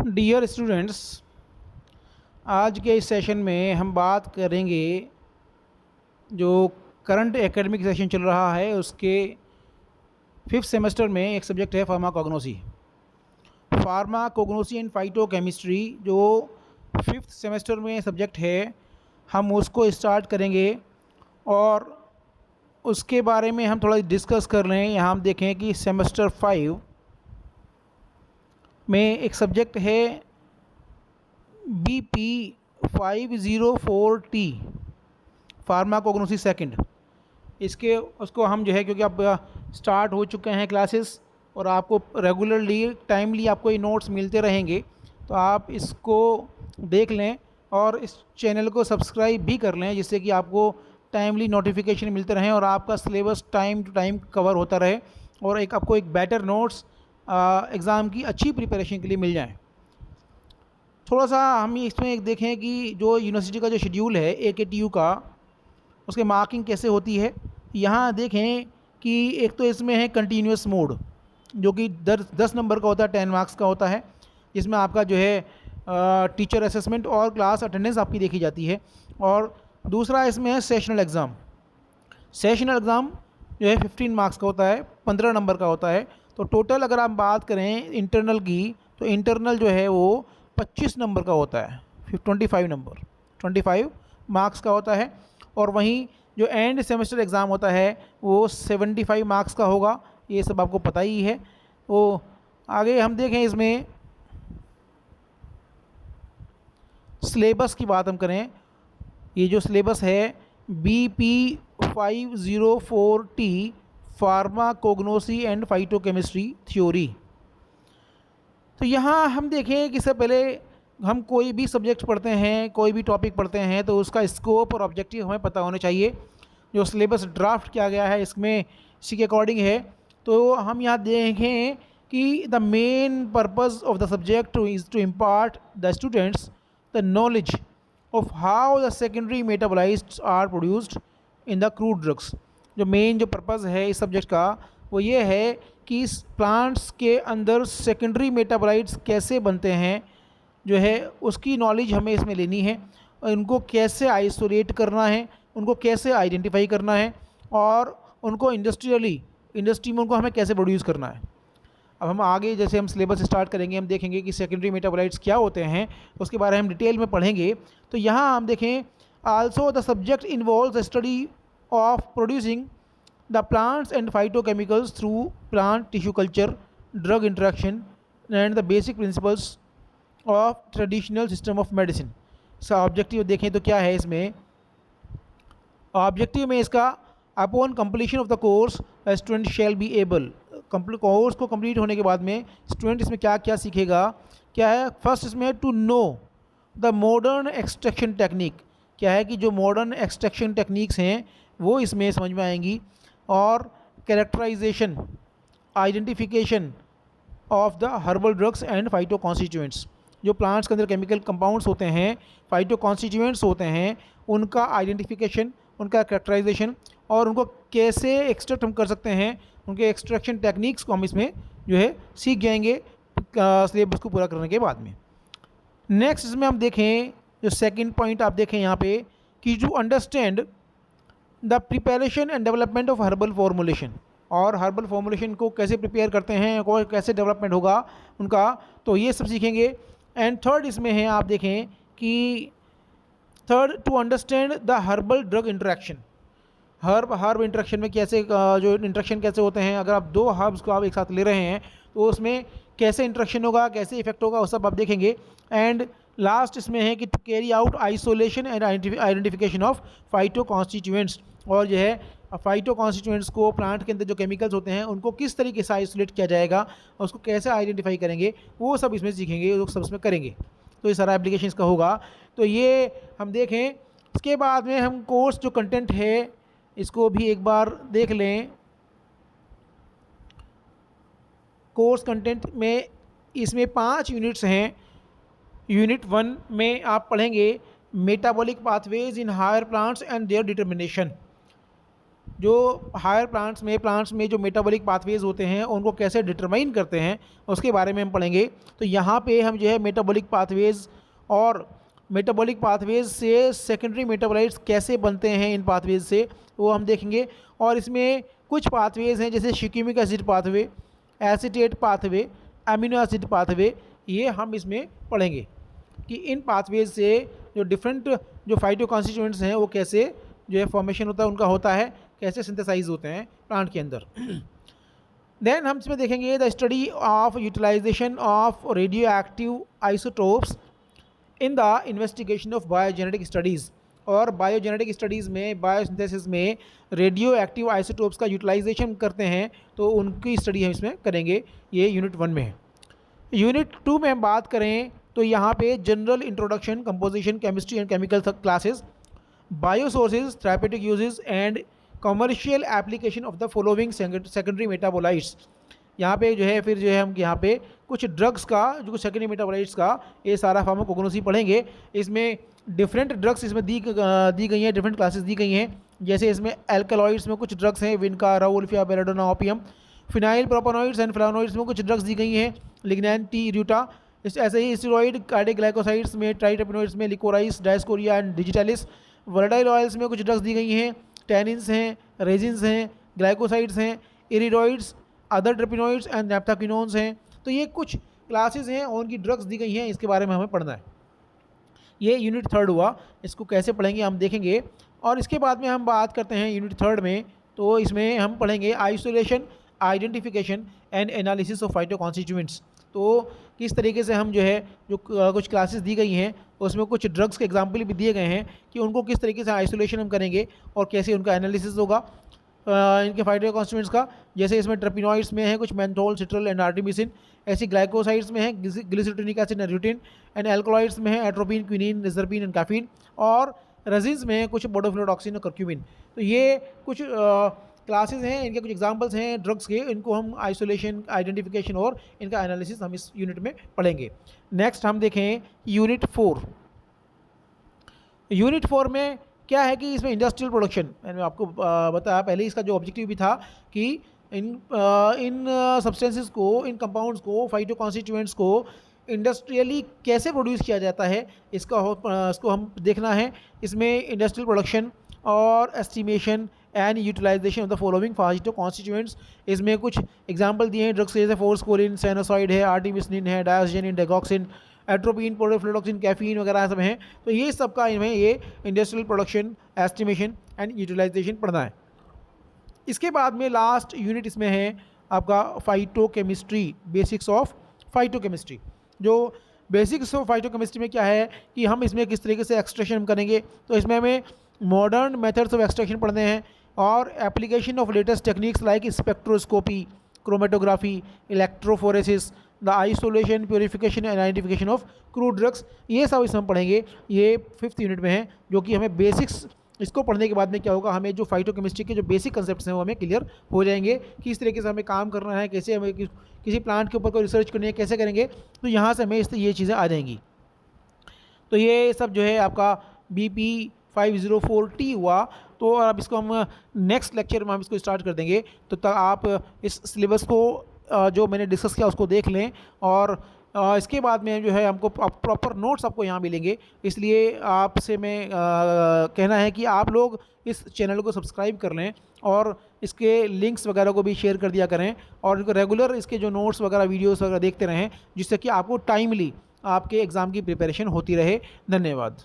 Dear students, आज के इस सेशन में हम बात करेंगे जो करंट एकेडमिक सेशन चल रहा है उसके फिफ्थ सेमेस्टर में एक सब्जेक्ट है फार्माकोग्नोसी एंड फाइटोकेमिस्ट्री। जो फिफ्थ सेमेस्टर में सब्जेक्ट है हम उसको स्टार्ट करेंगे और उसके बारे में हम थोड़ा डिस्कस कर लें। यहाँ हम देखें कि सेमेस्टर 5 में एक सब्जेक्ट है BP504T फार्माकोग्नोसी सेकंड। इसके उसको हम जो है, क्योंकि अब स्टार्ट हो चुके हैं क्लासेस और आपको रेगुलरली टाइमली आपको ये नोट्स मिलते रहेंगे, तो आप इसको देख लें और इस चैनल को सब्सक्राइब भी कर लें, जिससे कि आपको टाइमली नोटिफिकेशन मिलते रहें और आपका syllabus time to time cover होता रहे और आपको एक बेटर नोट्स एग्ज़ाम की अच्छी प्रिपरेशन के लिए मिल जाएँ। थोड़ा सा हम इसमें एक देखें कि जो यूनिवर्सिटी का जो शेड्यूल है AKTU का, उसके मार्किंग कैसे होती है। यहाँ देखें कि एक तो इसमें है कंटिन्यूस मोड, जो कि 10 नंबर का होता है, 10 मार्क्स का होता है, जिसमें आपका जो है टीचर असेसमेंट और क्लास अटेंडेंस आपकी देखी जाती है। और दूसरा इसमें है सेशनल एग्ज़ाम। सेशनल एग्ज़ाम जो है 15 मार्क्स का होता है, 15 नंबर का होता है। तो टोटल अगर आप बात करें इंटरनल की, तो इंटरनल जो है वो 25 नंबर का होता है, 25 मार्क्स का होता है। और वहीं जो एंड सेमेस्टर एग्ज़ाम होता है वो 75 मार्क्स का होगा, ये सब आपको पता ही है। वो आगे हम देखें, इसमें सिलेबस की बात हम करें, ये जो सिलेबस है BP504T pharmacognosy and phytochemistry theory. तो यहाँ हम देखें कि इससे पहले हम कोई भी सब्जेक्ट पढ़ते हैं, कोई भी टॉपिक पढ़ते हैं, तो उसका स्कोप और ऑब्जेक्टिव हमें पता होने चाहिए। जो सिलेबस ड्राफ्ट किया गया है इसमें इसी के अकॉर्डिंग है। तो हम यहाँ देखें कि the main purpose of the subject is to impart the students the knowledge of how the secondary metabolites are produced in the crude drugs. जो मेन जो पर्पज़ है इस सब्जेक्ट का वो ये है कि इस प्लांट्स के अंदर सेकेंडरी मेटाबोलाइट्स कैसे बनते हैं, जो है उसकी नॉलेज हमें इसमें लेनी है। और उनको कैसे आइसोलेट करना है, उनको कैसे आइडेंटिफाई करना है और उनको इंडस्ट्री में उनको हमें कैसे प्रोड्यूस करना है। अब हम आगे जैसे हम सिलेबस स्टार्ट करेंगे, हम देखेंगे कि सेकेंडरी मेटाबोलाइट्स क्या होते हैं, उसके बारे में हम डिटेल में पढ़ेंगे। तो यहाँ हम देखें, also the subject involves the study of producing the plants and phytochemicals through plant tissue culture, drug interaction and the basic principles of traditional system of medicine। इसका ऑब्जेक्टिव देखें तो क्या है, इसमें ऑब्जेक्टिव में इसका upon completion of the course student shall be able, course को complete होने के बाद में स्टूडेंट इसमें क्या क्या सीखेगा, क्या है। फर्स्ट इसमें to know the modern extraction technique, क्या है कि जो मॉडर्न एक्सट्रैक्शन टेक्निक्स हैं वो इसमें समझ में आएंगी। और characterisation, identification of the herbal drugs and phyto constituents, जो प्लांट्स के अंदर केमिकल कंपाउंड्स होते हैं, फाइटो कॉन्स्टिट्यूएंट्स होते हैं, उनका आइडेंटिफिकेशन, उनका कैरेक्टराइजेशन और उनको कैसे एक्सट्रैक्ट हम कर सकते हैं, उनके एक्सट्रैक्शन टेक्निक्स को हम इसमें जो है सीख जाएंगे सिलेबस को पूरा करने के बाद में। नेक्स्ट इसमें हम देखें, जो सेकेंड पॉइंट आप देखें यहाँ पे, कि to understand the preparation and development of herbal formulation, और हर्बल फॉर्मुलेशन को कैसे प्रिपेयर करते हैं और कैसे डेवलपमेंट होगा उनका, तो ये सब सीखेंगे। एंड थर्ड इसमें है, आप देखें कि third to understand the herbal drug interaction, herb interaction में कैसे जो इंटरेक्शन कैसे होते हैं, अगर आप दो हर्ब्स को आप एक साथ ले रहे हैं तो उसमें कैसे इंटरेक्शन होगा, कैसे इफेक्ट होगा, वो सब आप देखेंगे। एंड लास्ट इसमें है कि to carry out isolation and identification of phyto constituents, और जो है फाइटो कॉन्स्टिट्यूएंट्स को प्लांट के अंदर जो केमिकल्स होते हैं उनको किस तरीके से आइसोलेट किया जाएगा और उसको कैसे आइडेंटिफाई करेंगे, वो सब इसमें सीखेंगे, वो सब इसमें करेंगे। तो ये सारा एप्लीकेशन इसका होगा। तो ये हम देखें, इसके बाद में हम कोर्स जो कंटेंट है इसको भी एक बार देख लें। कोर्स कंटेंट में इसमें 5 यूनिट्स हैं। यूनिट 1 में आप पढ़ेंगे metabolic pathways in higher plants and their determination. जो हायर प्लांट्स में जो मेटाबॉलिक पाथवेज होते हैं उनको कैसे डिटरमाइन करते हैं उसके बारे में हम पढ़ेंगे। तो यहाँ पे हम जो है मेटाबॉलिक पाथवेज और मेटाबॉलिक पाथवेज से सेकेंडरी मेटाबोलाइट्स कैसे बनते हैं इन पाथवेज से वो हम देखेंगे। और इसमें कुछ पाथवेज हैं जैसे shikimic acid pathway, acetate pathway, amino acid pathway, ये हम इसमें पढ़ेंगे कि इन पाथवेज से जो डिफरेंट जो फाइटो कॉन्स्टिट्यूएंट्स हैं वो कैसे जो है फॉर्मेशन होता है उनका होता है, कैसे सिंथेसाइज होते हैं प्लांट के अंदर। देन हम इसमें देखेंगे the study of utilisation of radio active isotopes in the investigation of biogenetic studies. और बायोजेनेटिक स्टडीज़ में बायोसिंथेसिस में रेडियो एक्टिव आइसोटोप्स का यूटिलाइजेशन करते हैं तो उनकी स्टडी हम इसमें करेंगे, ये यूनिट 1 में है। यूनिट 2 में हम बात करें तो यहाँ पे general introduction, composition, chemistry and chemical classes, biosources, therapeutic uses and commercial application of the following secondary metabolites. यहाँ पे जो है फिर जो है हम यहाँ पे कुछ ड्रग्स का जो सेकेंडरी मेटाबोलाइट्स का ये सारा फार्माकोग्नोसी पढ़ेंगे। इसमें डिफरेंट ड्रग्स इसमें दी गई हैं, डिफरेंट क्लासेस दी गई हैं। जैसे इसमें एल्कलॉइड्स में कुछ ड्रग्स हैं, विनका, Rauvolfia, belladonna, opium. Phenyl प्रोपेनॉइड्स and फ्लावोनॉइड्स में कुछ ड्रग्स दी गई हैं, लिग्नैन, टी, र्यूटा। ऐसे ही स्टेरॉइड कार्डियोग्लाइकोसाइड्स में, ट्राइटरपेनॉइड्स में liquorice, Dioscorea and digitalis. Volatile oils में कुछ ड्रग्स दी गई हैं, टैनिन्स हैं, रेजिन्स हैं, ग्लाइकोसाइड्स हैं, इरिडोइड्स, अदर ट्रिपिनोइड्स एंड नैप्थाक्विनोन्स हैं। तो ये कुछ क्लासेस हैं और उनकी ड्रग्स दी गई हैं, इसके बारे में हमें पढ़ना है। ये यूनिट 3 हुआ, इसको कैसे पढ़ेंगे हम देखेंगे। और इसके बाद में हम बात करते हैं यूनिट 3 में, तो इसमें हम पढ़ेंगे isolation, identification and analysis of phyto constituents. तो किस तरीके से हम जो है जो कुछ क्लासेस दी गई हैं उसमें कुछ ड्रग्स के एग्जाम्पल भी दिए गए हैं कि उनको किस तरीके से आइसोलेशन हम करेंगे और कैसे उनका एनालिसिस होगा इनके फाइटो कॉन्स्टिट्यूएंट्स का। जैसे इसमें ट्रपिनॉइड्स में है कुछ मेंथोल, सिट्रल एंड आर्टिमिसिन। ऐसी ग्लाइकोसाइड्स में है ग्लिसरीनिक एसिड एंड र्यूटिन। एंड एल्कलॉइड्स में है एट्रोपिन, क्विनिन, निजरपिन एंड कैफीन। और रेजिन्स में है कुछ बोडोफ्लोरोटॉक्सिन और कर्क्यूमिन। तो ये कुछ क्लासेस हैं, इनके कुछ एग्जांपल्स हैं ड्रग्स के, इनको हम आइसोलेशन, आइडेंटिफिकेशन और इनका एनालिसिस हम इस यूनिट में पढ़ेंगे। नेक्स्ट हम देखें यूनिट 4। यूनिट 4 में क्या है कि इसमें इंडस्ट्रियल प्रोडक्शन, मैंने आपको बताया पहले, इसका जो ऑब्जेक्टिव भी था कि इन सब्सटेंसेस को, इन कंपाउंड्स को, फाइटो कॉन्स्टिट्यूएंट्स को इंडस्ट्रियली कैसे प्रोड्यूस किया जाता है इसको हम देखना है। इसमें इंडस्ट्रियल प्रोडक्शन और estimation and utilisation of the following phyto constituents. इसमें कुछ एग्जांपल दिए हैं ड्रग्स जैसे फोर्सकोलिन, साइनोसाइड है, आर्टिमिसिन है, डायस्जेनिन, डेगॉक्सिन, एट्रोपिन, पोडोफ्लोरोटॉक्सिन, कैफीन वगैरह सब हैं। तो ये सब का इनमें ये industrial production, estimation and utilisation पढ़ना है। इसके बाद में लास्ट यूनिट इसमें है आपका फाइटोकेमिस्ट्री, बेसिक्स ऑफ फाइटोकेमिस्ट्री। जो बेसिक्स ऑफ फाइटोकेमिस्ट्री में क्या है कि हम इसमें किस तरीके से एक्सट्रैक्शन करेंगे, तो इसमें हमें मॉडर्न मेथड्स ऑफ एक्सट्रैक्शन पढ़ने हैं और application of latest techniques like spectroscopy, chromatography, electrophoresis, the isolation, purification and identification of crude drugs, ये सब इसमें हम पढ़ेंगे। ये 5th यूनिट में है, जो कि हमें बेसिक्स, इसको पढ़ने के बाद में क्या होगा, हमें जो फाइटोकेमिस्ट्री के जो बेसिक कंसेप्ट्स हैं वो हमें क्लियर हो जाएंगे कि इस तरीके से हमें काम करना है, कैसे हमें किसी प्लांट के ऊपर कोई रिसर्च करनी है, कैसे करेंगे। तो यहाँ से हमें ये चीज़ें आ जाएंगी। तो ये सब जो है आपका BP504T हुआ। तो अब इसको हम नेक्स्ट लेक्चर में हम इसको स्टार्ट कर देंगे। तो तक आप इस सिलेबस को जो मैंने डिस्कस किया उसको देख लें। और इसके बाद में जो है हमको प्रॉपर नोट्स आपको यहाँ मिलेंगे। इसलिए आपसे मैं कहना है कि आप लोग इस चैनल को सब्सक्राइब कर लें और इसके लिंक्स वगैरह को भी शेयर कर दिया करें और रेगुलर इसके जो नोट्स वगैरह, वीडियोस वगैरह देखते रहें, जिससे कि आपको टाइमली आपके एग्ज़ाम की प्रिपरेशन होती रहे। धन्यवाद।